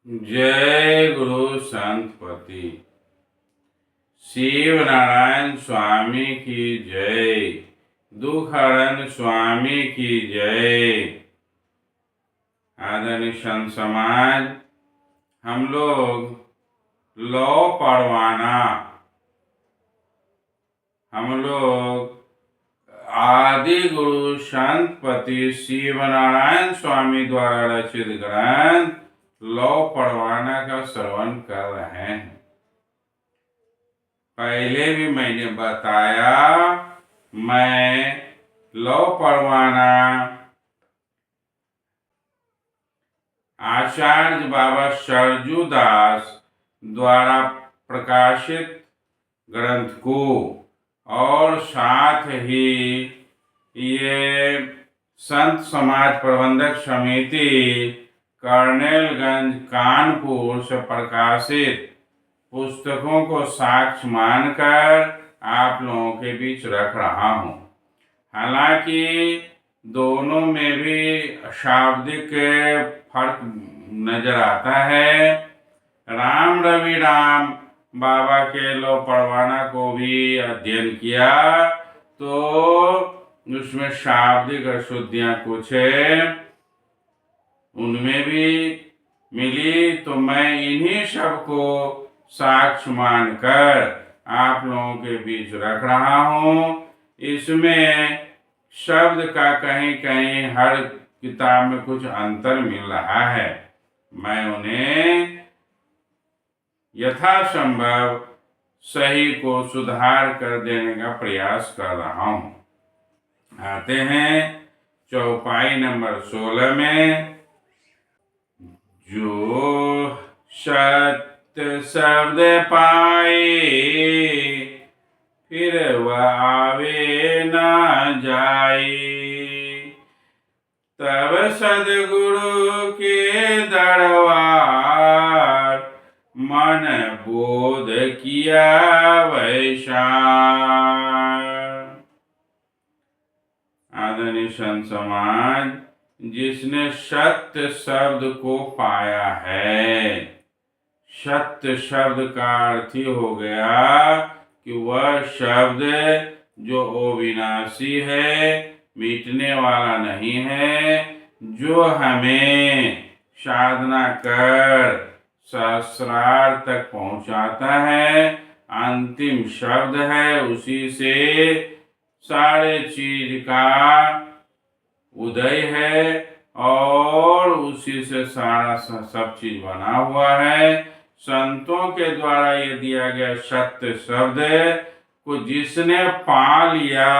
जय गुरु संतपति शिव नारायण स्वामी की जय। दुखहरण स्वामी की जय। आदरणीय संत समाज, हम लोग लौ परवाना आदि गुरु संतपति शिव नारायण स्वामी द्वारा रचित ग्रंथ लौ परवाना का श्रवण कर रहे हैं। पहले भी मैंने बताया, मैं लौ परवाना आचार्य बाबा सरजू दास द्वारा प्रकाशित ग्रंथ को और साथ ही ये संत समाज प्रबंधक समिति कर्नेलगंज कानपुर से प्रकाशित पुस्तकों को साक्ष्य मानकर आप लोगों के बीच रख रहा हूँ। हालांकि दोनों में भी शाब्दिक फर्क नजर आता है। राम रविराम बाबा के लौ परवाना को भी अध्ययन किया तो उसमें शाब्दिक अशुद्धियां कुछ उनमें भी मिली, तो मैं इन्हीं सबको साक्ष्य मानकर आप लोगों के बीच रख रहा हूँ। इसमें शब्द का कहीं कहीं हर किताब में कुछ अंतर मिल रहा है। मैं उन्हें यथासंभव सही को सुधार कर देने का प्रयास कर रहा हूँ। आते हैं चौपाई नंबर 16 में। जो सत्य शब्द पाए फिर वह आवे न जाए, तब सदगुरु के दरबार मन बोध किया वैसा। आदरणीय संत समाज, जिसने सत्य शब्द को पाया है, सत्य शब्द का अर्थ ही हो गया कि वह शब्द जो अविनाशी है, मिटने वाला नहीं है, जो हमें साधना कर सहस्रार्थ तक पहुंचाता है, अंतिम शब्द है, उसी से सारे चीज का उदय है और उसी से सारा सब चीज बना हुआ है। संतों के द्वारा ये दिया गया सत्य शब्द को जिसने पा लिया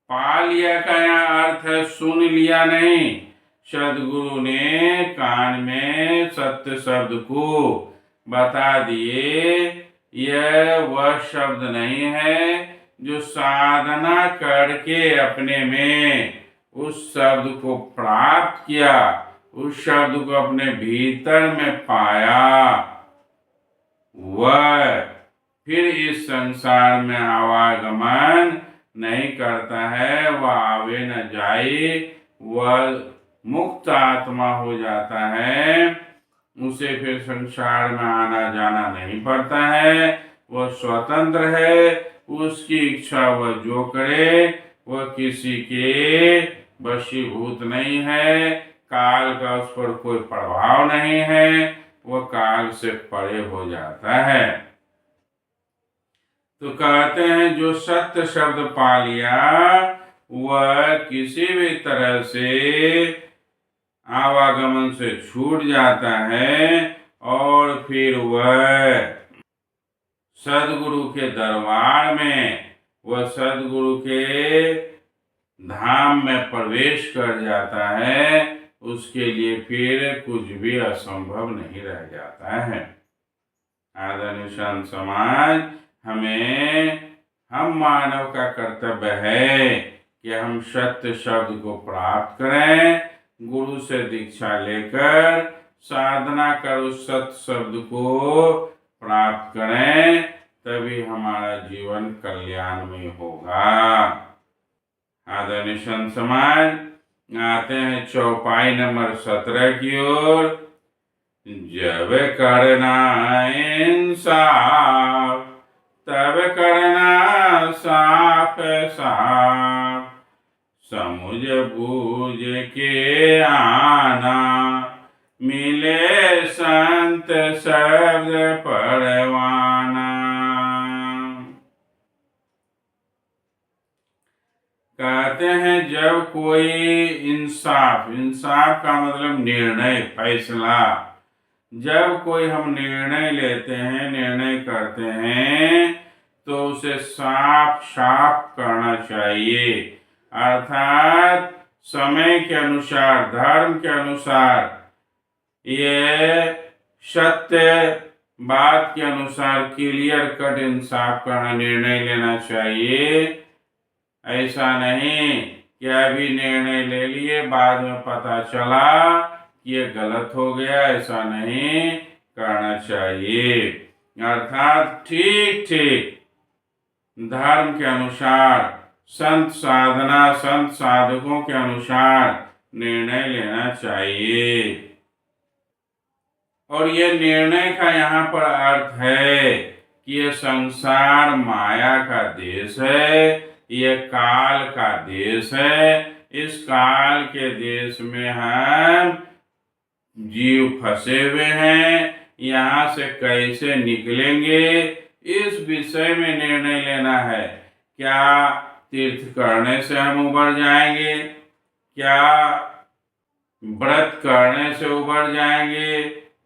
का यहाँ अर्थ है सुन लिया नहीं। सदगुरु ने कान में सत्य शब्द को बता दिए। यह वह शब्द नहीं है जो साधना करके अपने में उस शब्द को प्राप्त किया, उस शब्द को अपने भीतर में पाया, वह फिर इस संसार में आवागमन नहीं करता है, वह आवे न जाए, वह मुक्त आत्मा हो जाता है। उसे फिर संसार में आना जाना नहीं पड़ता है, वह स्वतंत्र है। उसकी इच्छा वह जो करे, वह किसी के वशीभूत नहीं है। काल का उस पर कोई प्रभाव नहीं है, वह काल से परे हो जाता है। तो कहते हैं जो सत्य शब्द पा लिया वह किसी भी तरह से आवागमन से छूट जाता है और फिर वह सदगुरु के दरबार में, वह सदगुरु के धाम में प्रवेश कर जाता है। उसके लिए फिर कुछ भी असंभव नहीं रह जाता है। आदरणीय संत समाज, हम मानव का कर्तव्य है कि हम सत्य शब्द को प्राप्त करें। गुरु से दीक्षा लेकर साधना कर उस सत्य शब्द को प्राप्त करें, तभी हमारा जीवन कल्याणमय होगा। आदरणीय संत समाज, आते हैं चौपाई नंबर 17 की ओर। जब करना इंसाफ तब करना साफ साफ, समझ बूझ के आना, मिले संत शब्द पढ़वाना। कहते हैं जब कोई इंसाफ, इंसाफ का मतलब निर्णय, फैसला, जब कोई हम निर्णय लेते हैं, निर्णय करते हैं, तो उसे साफ साफ करना चाहिए। अर्थात समय के अनुसार, धर्म के अनुसार, ये सत्य बात के अनुसार क्लियर कट इंसाफ करना, निर्णय लेना चाहिए। ऐसा नहीं कि अभी निर्णय ले लिए, बाद में पता चला कि ये गलत हो गया, ऐसा नहीं करना चाहिए। अर्थात ठीक ठीक धर्म के अनुसार, संत साधना, संत साधकों के अनुसार निर्णय लेना चाहिए। और ये निर्णय का यहाँ पर अर्थ है कि ये संसार माया का देश है, ये काल का देश है। इस काल के देश में हम जीव फंसे हुए हैं, यहाँ से कैसे निकलेंगे, इस विषय में निर्णय लेना है। क्या तीर्थ करने से हम उबर जाएंगे, क्या व्रत करने से उबर जाएंगे,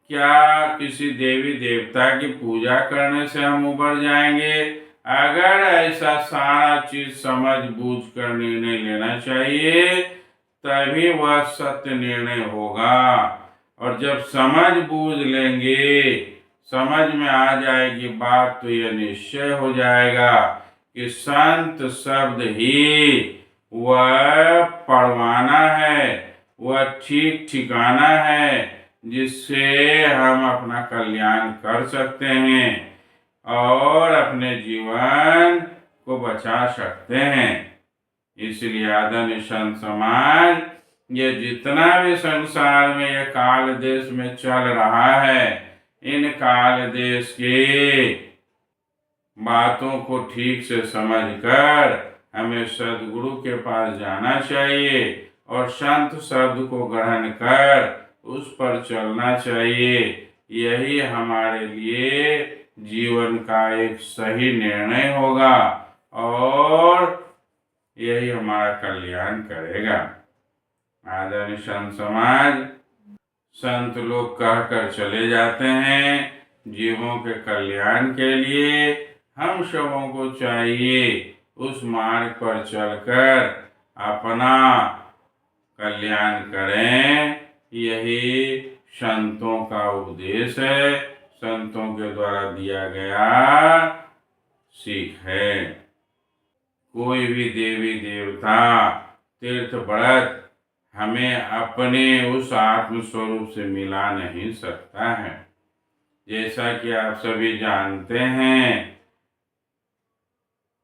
क्या किसी देवी देवता की पूजा करने से हम उबर जाएंगे। अगर ऐसा सारा चीज समझ बूझ कर निर्णय लेना चाहिए, तभी वह सत्य निर्णय होगा। और जब समझ बूझ लेंगे, समझ में आ जाएगी बात, तो यह निश्चय हो जाएगा कि संत शब्द ही वह परवाना है, वह ठीक ठिकाना है, जिससे हम अपना कल्याण कर सकते हैं और अपने जीवन को बचा सकते हैं। इसलिए आदरणीय संत समाज, ये जितना भी संसार में ये काल देश में चल रहा है, इन काल देश के बातों को ठीक से समझकर हमें सद्गुरु के पास जाना चाहिए और संत शब्द को ग्रहण कर उस पर चलना चाहिए। यही हमारे लिए जीवन का एक सही निर्णय होगा और यही हमारा कल्याण करेगा। आदरणीय संत समाज, संत लोग कहकर चले जाते हैं, जीवों के कल्याण के लिए हम सबों को चाहिए उस मार्ग पर चलकर अपना कल्याण करें। यही संतों का उपदेश है, संतों के द्वारा दिया गया सीख है। कोई भी देवी देवता, तीर्थ व्रत हमें अपने उस आत्म स्वरूप से मिला नहीं सकता है। जैसा कि आप सभी जानते हैं,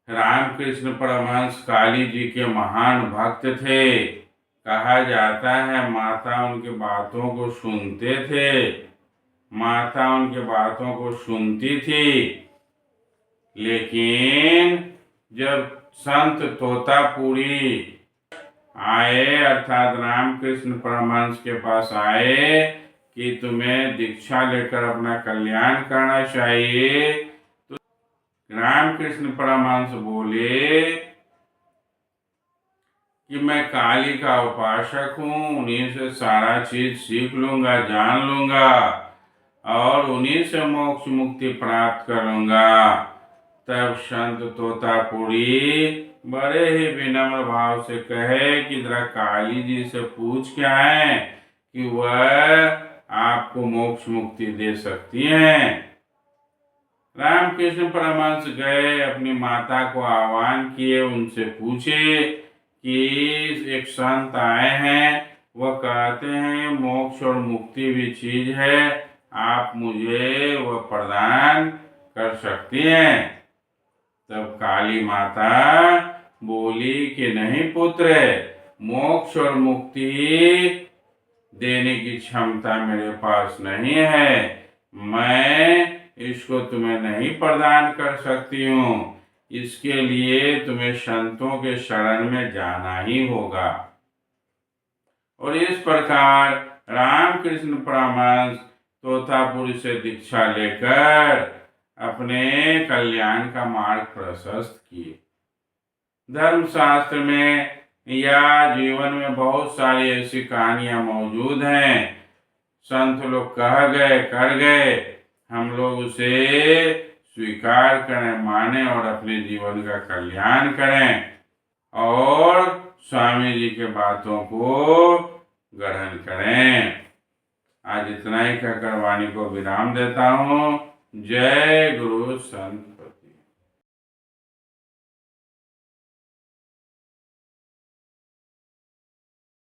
रामकृष्ण परमहंस काली जी के महान भक्त थे। कहा जाता है माता उनकी बातों को सुनते थे, माता उनकी बातों को सुनती थी। लेकिन जब संत तोतापुरी आए, अर्थात रामकृष्ण परमहंस के पास आए कि तुम्हें दीक्षा लेकर अपना कल्याण करना चाहिए, तो रामकृष्ण परमहंस बोले कि मैं काली का उपासक हूँ, उन्हीं से सारा चीज सीख लूंगा, जान लूंगा और उन्हीं से मोक्ष मुक्ति प्राप्त करूंगा। तब संत तोतापुरी बड़े ही विनम्र भाव से कहे कि जरा काली जी से पूछ के आए कि वह आपको मोक्ष मुक्ति दे सकती हैं। रामकृष्ण परमहंस गए, अपनी माता को आह्वान किए, उनसे पूछे कि एक संत आए हैं, वह कहते हैं मोक्ष और मुक्ति भी चीज है, आप मुझे वह प्रदान कर सकती हैं। तब काली माता बोली कि नहीं पुत्र, मोक्ष और मुक्ति देने की क्षमता मेरे पास नहीं है, मैं इसको तुम्हें नहीं प्रदान कर सकती हूँ। इसके लिए तुम्हें संतों के शरण में जाना ही होगा। और इस प्रकार रामकृष्ण परमहंस तोतापुरी से दीक्षा लेकर अपने कल्याण का मार्ग प्रशस्त किए। धर्मशास्त्र में या जीवन में बहुत सारी ऐसी कहानियां मौजूद हैं। संत लोग कह गए कर गए, हम लोग उसे स्वीकार करें, माने और अपने जीवन का कल्याण करें और स्वामी जी के बातों को ग्रहण करें। आज इतना ही कहकर वाणी को विराम देता हूँ। जय गुरु संत।